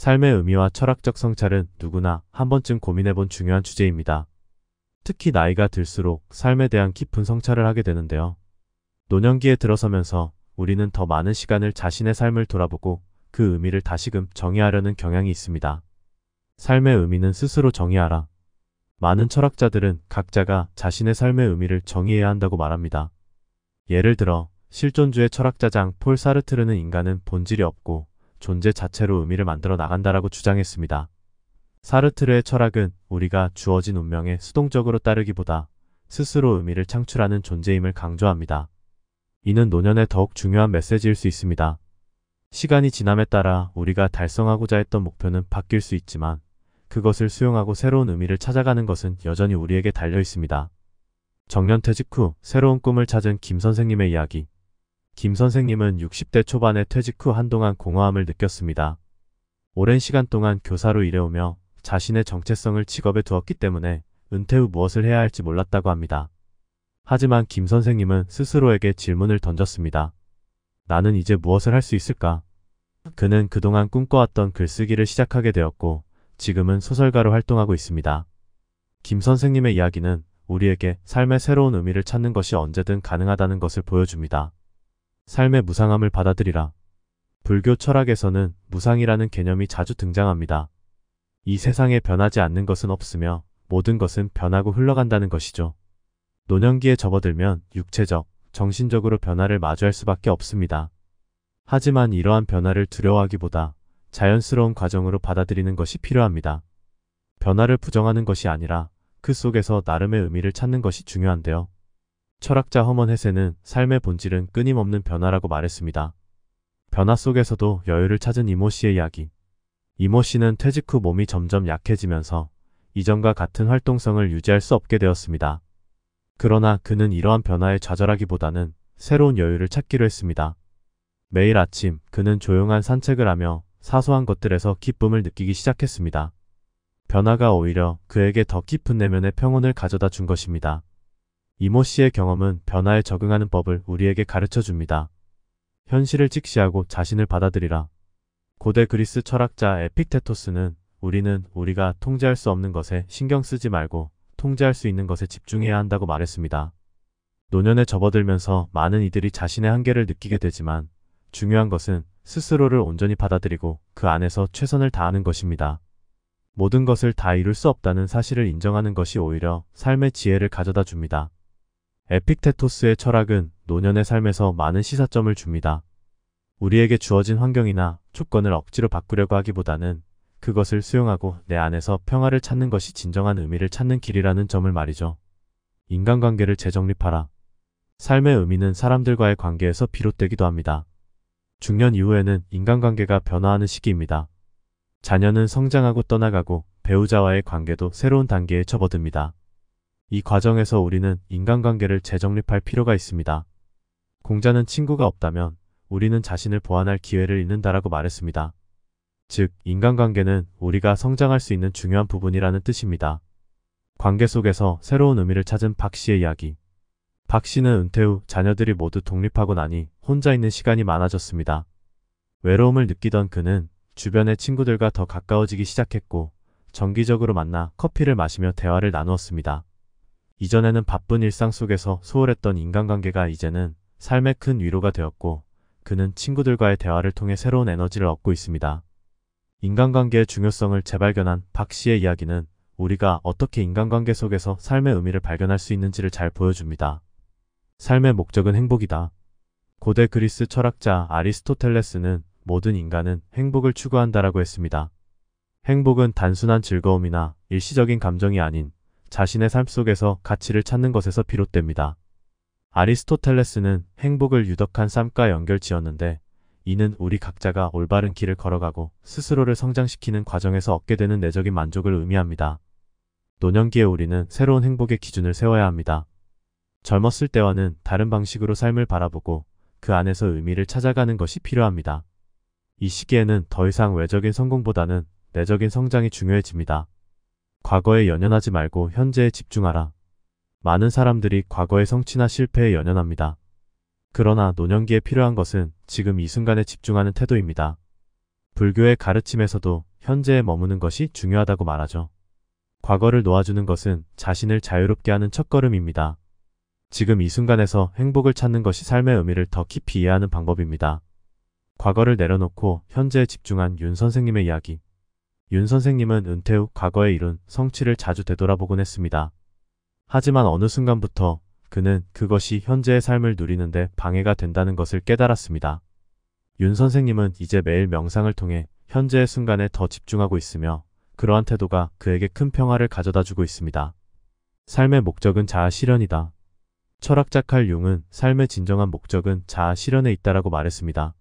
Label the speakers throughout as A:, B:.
A: 삶의 의미와 철학적 성찰은 누구나 한 번쯤 고민해본 중요한 주제입니다. 특히 나이가 들수록 삶에 대한 깊은 성찰을 하게 되는데요. 노년기에 들어서면서 우리는 더 많은 시간을 자신의 삶을 돌아보고 그 의미를 다시금 정의하려는 경향이 있습니다. 삶의 의미는 스스로 정의하라. 많은 철학자들은 각자가 자신의 삶의 의미를 정의해야 한다고 말합니다. 예를 들어 실존주의 철학자 장 폴 사르트르는 인간은 본질이 없고 존재 자체로 의미를 만들어 나간다라고 주장했습니다. 사르트르의 철학은 우리가 주어진 운명에 수동적으로 따르기보다 스스로 의미를 창출하는 존재임을 강조합니다. 이는 노년에 더욱 중요한 메시지일 수 있습니다. 시간이 지남에 따라 우리가 달성하고자 했던 목표는 바뀔 수 있지만 그것을 수용하고 새로운 의미를 찾아가는 것은 여전히 우리에게 달려 있습니다. 정년퇴직 후 새로운 꿈을 찾은 김 선생님의 이야기. 김 선생님은 60대 초반에 퇴직 후 한동안 공허함을 느꼈습니다. 오랜 시간 동안 교사로 일해오며 자신의 정체성을 직업에 두었기 때문에 은퇴 후 무엇을 해야 할지 몰랐다고 합니다. 하지만 김 선생님은 스스로에게 질문을 던졌습니다. 나는 이제 무엇을 할 수 있을까? 그는 그동안 꿈꿔왔던 글쓰기를 시작하게 되었고 지금은 소설가로 활동하고 있습니다. 김 선생님의 이야기는 우리에게 삶의 새로운 의미를 찾는 것이 언제든 가능하다는 것을 보여줍니다. 삶의 무상함을 받아들이라. 불교 철학에서는 무상이라는 개념이 자주 등장합니다. 이 세상에 변하지 않는 것은 없으며 모든 것은 변하고 흘러간다는 것이죠. 노년기에 접어들면 육체적, 정신적으로 변화를 마주할 수밖에 없습니다. 하지만 이러한 변화를 두려워하기보다 자연스러운 과정으로 받아들이는 것이 필요합니다. 변화를 부정하는 것이 아니라 그 속에서 나름의 의미를 찾는 것이 중요한데요. 철학자 허먼 헤세는 삶의 본질은 끊임없는 변화라고 말했습니다. 변화 속에서도 여유를 찾은 이모 씨의 이야기. 이모 씨는 퇴직 후 몸이 점점 약해지면서 이전과 같은 활동성을 유지할 수 없게 되었습니다. 그러나 그는 이러한 변화에 좌절하기보다는 새로운 여유를 찾기로 했습니다. 매일 아침 그는 조용한 산책을 하며 사소한 것들에서 기쁨을 느끼기 시작했습니다. 변화가 오히려 그에게 더 깊은 내면의 평온을 가져다 준 것입니다. 이모 씨의 경험은 변화에 적응하는 법을 우리에게 가르쳐 줍니다. 현실을 직시하고 자신을 받아들이라. 고대 그리스 철학자 에픽테토스는 우리는 우리가 통제할 수 없는 것에 신경 쓰지 말고 통제할 수 있는 것에 집중해야 한다고 말했습니다. 노년에 접어들면서 많은 이들이 자신의 한계를 느끼게 되지만 중요한 것은 스스로를 온전히 받아들이고 그 안에서 최선을 다하는 것입니다. 모든 것을 다 이룰 수 없다는 사실을 인정하는 것이 오히려 삶의 지혜를 가져다 줍니다. 에픽테토스의 철학은 노년의 삶에서 많은 시사점을 줍니다. 우리에게 주어진 환경이나 조건을 억지로 바꾸려고 하기보다는 그것을 수용하고 내 안에서 평화를 찾는 것이 진정한 의미를 찾는 길이라는 점을 말이죠. 인간관계를 재정립하라. 삶의 의미는 사람들과의 관계에서 비롯되기도 합니다. 중년 이후에는 인간관계가 변화하는 시기입니다. 자녀는 성장하고 떠나가고 배우자와의 관계도 새로운 단계에 접어듭니다. 이 과정에서 우리는 인간관계를 재정립할 필요가 있습니다. 공자는 친구가 없다면 우리는 자신을 보완할 기회를 잃는다라고 말했습니다. 즉, 인간관계는 우리가 성장할 수 있는 중요한 부분이라는 뜻입니다. 관계 속에서 새로운 의미를 찾은 박 씨의 이야기. 박 씨는 은퇴 후 자녀들이 모두 독립하고 나니 혼자 있는 시간이 많아졌습니다. 외로움을 느끼던 그는 주변의 친구들과 더 가까워지기 시작했고 정기적으로 만나 커피를 마시며 대화를 나누었습니다. 이전에는 바쁜 일상 속에서 소홀했던 인간관계가 이제는 삶의 큰 위로가 되었고 그는 친구들과의 대화를 통해 새로운 에너지를 얻고 있습니다. 인간관계의 중요성을 재발견한 박 씨의 이야기는 우리가 어떻게 인간관계 속에서 삶의 의미를 발견할 수 있는지를 잘 보여줍니다. 삶의 목적은 행복이다. 고대 그리스 철학자 아리스토텔레스는 모든 인간은 행복을 추구한다라고 했습니다. 행복은 단순한 즐거움이나 일시적인 감정이 아닌 자신의 삶 속에서 가치를 찾는 것에서 비롯됩니다. 아리스토텔레스는 행복을 유덕한 삶과 연결지었는데 이는 우리 각자가 올바른 길을 걸어가고 스스로를 성장시키는 과정에서 얻게 되는 내적인 만족을 의미합니다. 노년기에 우리는 새로운 행복의 기준을 세워야 합니다. 젊었을 때와는 다른 방식으로 삶을 바라보고 그 안에서 의미를 찾아가는 것이 필요합니다. 이 시기에는 더 이상 외적인 성공보다는 내적인 성장이 중요해집니다. 과거에 연연하지 말고 현재에 집중하라. 많은 사람들이 과거의 성취나 실패에 연연합니다. 그러나 노년기에 필요한 것은 지금 이 순간에 집중하는 태도입니다. 불교의 가르침에서도 현재에 머무는 것이 중요하다고 말하죠. 과거를 놓아주는 것은 자신을 자유롭게 하는 첫걸음입니다. 지금 이 순간에서 행복을 찾는 것이 삶의 의미를 더 깊이 이해하는 방법입니다. 과거를 내려놓고 현재에 집중한 윤 선생님의 이야기. 윤 선생님은 은퇴 후 과거에 이룬 성취를 자주 되돌아보곤 했습니다. 하지만 어느 순간부터 그는 그것이 현재의 삶을 누리는데 방해가 된다는 것을 깨달았습니다. 윤 선생님은 이제 매일 명상을 통해 현재의 순간에 더 집중하고 있으며 그러한 태도가 그에게 큰 평화를 가져다 주고 있습니다. 삶의 목적은 자아 실현이다. 철학자 칼 융은 삶의 진정한 목적은 자아 실현에 있다라고 말했습니다.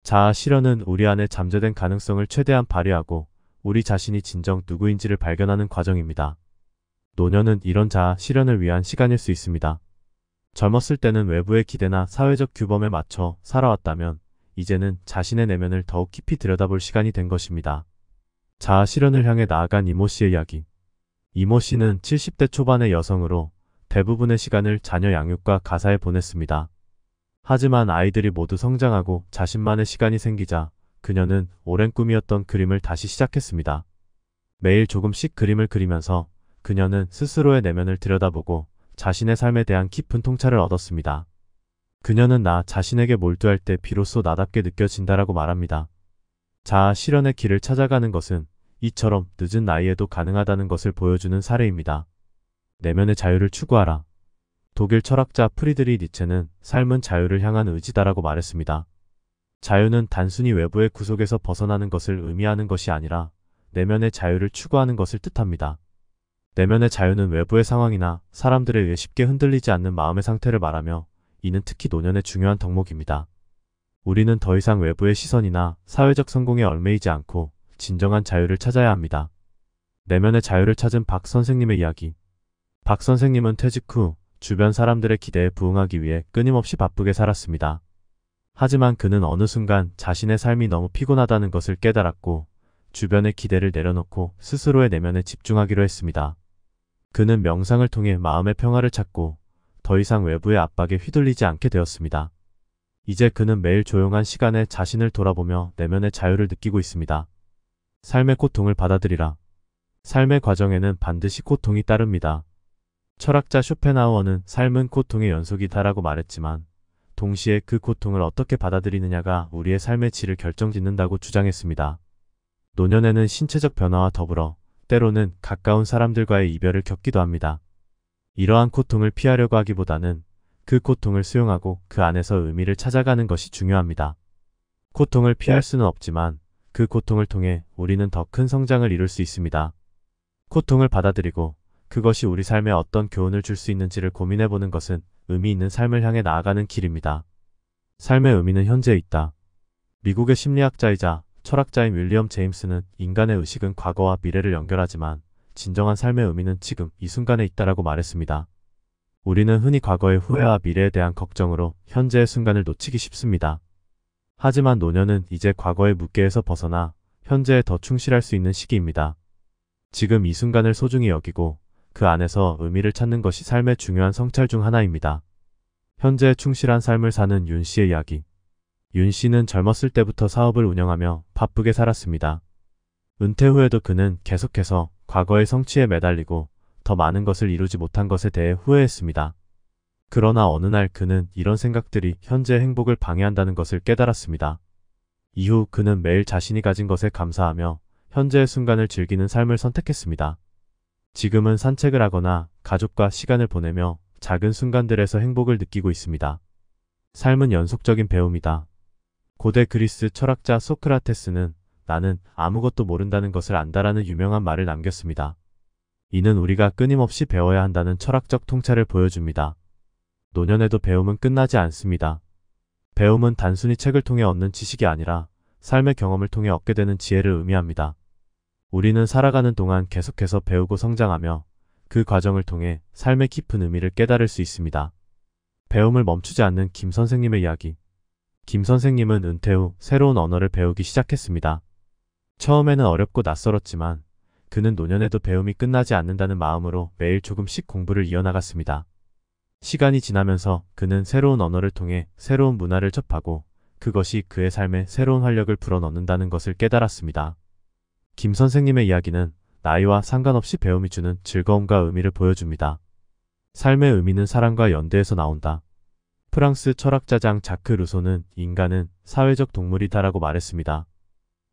A: 자아 실현은 우리 안에 잠재된 가능성을 최대한 발휘하고 우리 자신이 진정 누구인지를 발견하는 과정입니다. 노년은 이런 자아 실현을 위한 시간일 수 있습니다. 젊었을 때는 외부의 기대나 사회적 규범에 맞춰 살아왔다면 이제는 자신의 내면을 더욱 깊이 들여다볼 시간이 된 것입니다. 자아 실현을 향해 나아간 이모 씨의 이야기. 이모 씨는 70대 초반의 여성으로 대부분의 시간을 자녀 양육과 가사에 보냈습니다. 하지만 아이들이 모두 성장하고 자신만의 시간이 생기자 그녀는 오랜 꿈이었던 그림을 다시 시작했습니다. 매일 조금씩 그림을 그리면서 그녀는 스스로의 내면을 들여다보고 자신의 삶에 대한 깊은 통찰을 얻었습니다. 그녀는 나 자신에게 몰두할 때 비로소 나답게 느껴진다라고 말합니다. 자아 실현의 길을 찾아가는 것은 이처럼 늦은 나이에도 가능하다는 것을 보여주는 사례입니다. 내면의 자유를 추구하라. 독일 철학자 프리드리 니체는 삶은 자유를 향한 의지다라고 말했습니다. 자유는 단순히 외부의 구속에서 벗어나는 것을 의미하는 것이 아니라 내면의 자유를 추구하는 것을 뜻합니다. 내면의 자유는 외부의 상황이나 사람들에 의해 쉽게 흔들리지 않는 마음의 상태를 말하며 이는 특히 노년의 중요한 덕목입니다. 우리는 더 이상 외부의 시선이나 사회적 성공에 얽매이지 않고 진정한 자유를 찾아야 합니다. 내면의 자유를 찾은 박 선생님의 이야기. 박 선생님은 퇴직 후 주변 사람들의 기대에 부응하기 위해 끊임없이 바쁘게 살았습니다. 하지만 그는 어느 순간 자신의 삶이 너무 피곤하다는 것을 깨달았고 주변의 기대를 내려놓고 스스로의 내면에 집중하기로 했습니다. 그는 명상을 통해 마음의 평화를 찾고 더 이상 외부의 압박에 휘둘리지 않게 되었습니다. 이제 그는 매일 조용한 시간에 자신을 돌아보며 내면의 자유를 느끼고 있습니다. 삶의 고통을 받아들이라. 삶의 과정에는 반드시 고통이 따릅니다. 철학자 쇼펜하우어는 삶은 고통의 연속이다라고 말했지만 동시에 그 고통을 어떻게 받아들이느냐가 우리의 삶의 질을 결정짓는다고 주장했습니다. 노년에는 신체적 변화와 더불어 때로는 가까운 사람들과의 이별을 겪기도 합니다. 이러한 고통을 피하려고 하기보다는 그 고통을 수용하고 그 안에서 의미를 찾아가는 것이 중요합니다. 고통을 피할 수는 없지만 그 고통을 통해 우리는 더 큰 성장을 이룰 수 있습니다. 고통을 받아들이고 그것이 우리 삶에 어떤 교훈을 줄 수 있는지를 고민해보는 것은 의미 있는 삶을 향해 나아가는 길입니다. 삶의 의미는 현재에 있다. 미국의 심리학자이자 철학자인 윌리엄 제임스는 인간의 의식은 과거와 미래를 연결하지만 진정한 삶의 의미는 지금 이 순간에 있다라고 말했습니다. 우리는 흔히 과거의 후회와 미래에 대한 걱정으로 현재의 순간을 놓치기 쉽습니다. 하지만 노년은 이제 과거의 묵계에서 벗어나 현재에 더 충실할 수 있는 시기입니다. 지금 이 순간을 소중히 여기고 그 안에서 의미를 찾는 것이 삶의 중요한 성찰 중 하나입니다. 현재에 충실한 삶을 사는 윤 씨의 이야기. 윤 씨는 젊었을 때부터 사업을 운영하며 바쁘게 살았습니다. 은퇴 후에도 그는 계속해서 과거의 성취에 매달리고 더 많은 것을 이루지 못한 것에 대해 후회했습니다. 그러나 어느 날 그는 이런 생각들이 현재의 행복을 방해한다는 것을 깨달았습니다. 이후 그는 매일 자신이 가진 것에 감사하며 현재의 순간을 즐기는 삶을 선택했습니다. 지금은 산책을 하거나 가족과 시간을 보내며 작은 순간들에서 행복을 느끼고 있습니다. 삶은 연속적인 배움이다. 고대 그리스 철학자 소크라테스는 나는 아무것도 모른다는 것을 안다라는 유명한 말을 남겼습니다. 이는 우리가 끊임없이 배워야 한다는 철학적 통찰을 보여줍니다. 노년에도 배움은 끝나지 않습니다. 배움은 단순히 책을 통해 얻는 지식이 아니라 삶의 경험을 통해 얻게 되는 지혜를 의미합니다. 우리는 살아가는 동안 계속해서 배우고 성장하며 그 과정을 통해 삶의 깊은 의미를 깨달을 수 있습니다. 배움을 멈추지 않는 김 선생님의 이야기. 김 선생님은 은퇴 후 새로운 언어를 배우기 시작했습니다. 처음에는 어렵고 낯설었지만 그는 노년에도 배움이 끝나지 않는다는 마음으로 매일 조금씩 공부를 이어나갔습니다. 시간이 지나면서 그는 새로운 언어를 통해 새로운 문화를 접하고 그것이 그의 삶에 새로운 활력을 불어넣는다는 것을 깨달았습니다. 김 선생님의 이야기는 나이와 상관없이 배움이 주는 즐거움과 의미를 보여줍니다. 삶의 의미는 사랑과 연대에서 나온다. 프랑스 철학자 장 자크 루소는 인간은 사회적 동물이다라고 말했습니다.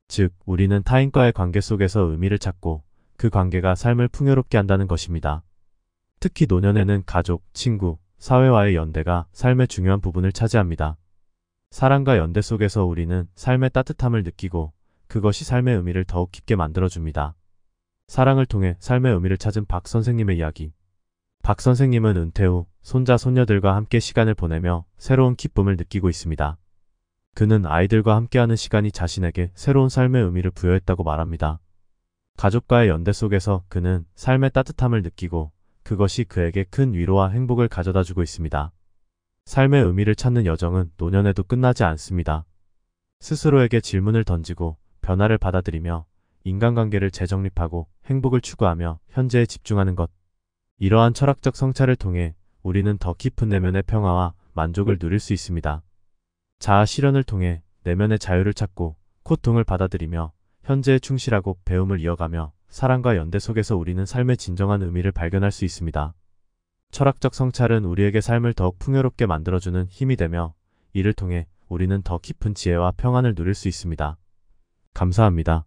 A: 즉, 우리는 타인과의 관계 속에서 의미를 찾고 그 관계가 삶을 풍요롭게 한다는 것입니다. 특히 노년에는 가족, 친구, 사회와의 연대가 삶의 중요한 부분을 차지합니다. 사랑과 연대 속에서 우리는 삶의 따뜻함을 느끼고 그것이 삶의 의미를 더욱 깊게 만들어줍니다. 사랑을 통해 삶의 의미를 찾은 박 선생님의 이야기. 박 선생님은 은퇴 후 손자, 손녀들과 함께 시간을 보내며 새로운 기쁨을 느끼고 있습니다. 그는 아이들과 함께하는 시간이 자신에게 새로운 삶의 의미를 부여했다고 말합니다. 가족과의 연대 속에서 그는 삶의 따뜻함을 느끼고 그것이 그에게 큰 위로와 행복을 가져다주고 있습니다. 삶의 의미를 찾는 여정은 노년에도 끝나지 않습니다. 스스로에게 질문을 던지고 변화를 받아들이며 인간관계를 재정립하고 행복을 추구하며 현재에 집중하는 것. 이러한 철학적 성찰을 통해 우리는 더 깊은 내면의 평화와 만족을 누릴 수 있습니다. 자아 실현을 통해 내면의 자유를 찾고 고통을 받아들이며 현재에 충실하고 배움을 이어가며 사랑과 연대 속에서 우리는 삶의 진정한 의미를 발견할 수 있습니다. 철학적 성찰은 우리에게 삶을 더욱 풍요롭게 만들어주는 힘이 되며 이를 통해 우리는 더 깊은 지혜와 평안을 누릴 수 있습니다. 감사합니다.